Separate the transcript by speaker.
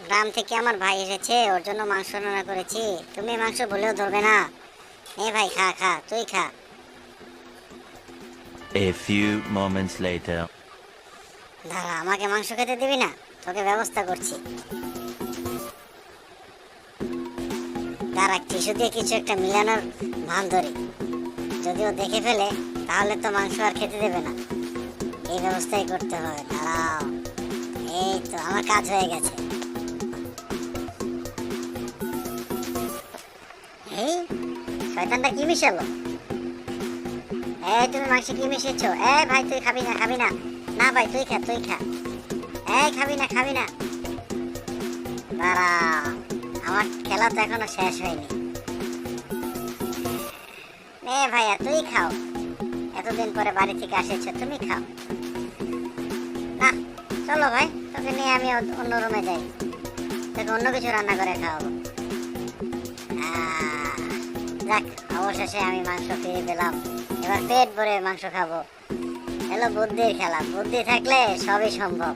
Speaker 1: গ্রাম থেকে আমার ভাই এসেছে, ওর জন্য মাংস রান্না করেছি। তুমি মাংস বলেও ধরবে না। এ ভাই, খা খা, তুই খা।
Speaker 2: A few moments later.
Speaker 1: দাঁড়া, আমাকে মাংস খেতে দিবি না? তোকে ব্যবস্থা করছি। দাঁড়া, টিস্যু দিয়ে কিছু একটা মিলানোর ভান ধরি। যদি ও দেখে ফেলে তাহলে তো মাংস আর খেতে দেবে না। এই ব্যবস্থাই করতে হবে। দাঁড়াও, এই তো আমার কাজ হয়ে গেছে। এই শয়তানটা কি মিশালো? এই তুমি মাংসে কি মিশিয়েছো? এই ভাই, তুই খাবি না, খাবি না। না ভাই, তুই খা, তুই খা। এই খাবি না, খাবি না। দাঁড়া, আমার খেলা তো এখনো শেষ হয়নি। ভাইয়া, তুই খাও। এতদিন পরে বাড়ি থেকে আসেছো, তুমি খাও। না, চলো ভাই, তোকে নিয়ে আমি অন্য রুমে যাই। তোকে অন্য কিছু রান্না করে খাওয়াবো। যাক, অবশেষে আমি মাংস ফিরে পেলাম। এবার পেট ভরে মাংস খাবো। হ্যালো, বুদ্ধির খেলা। বুদ্ধি থাকলে সবই সম্ভব।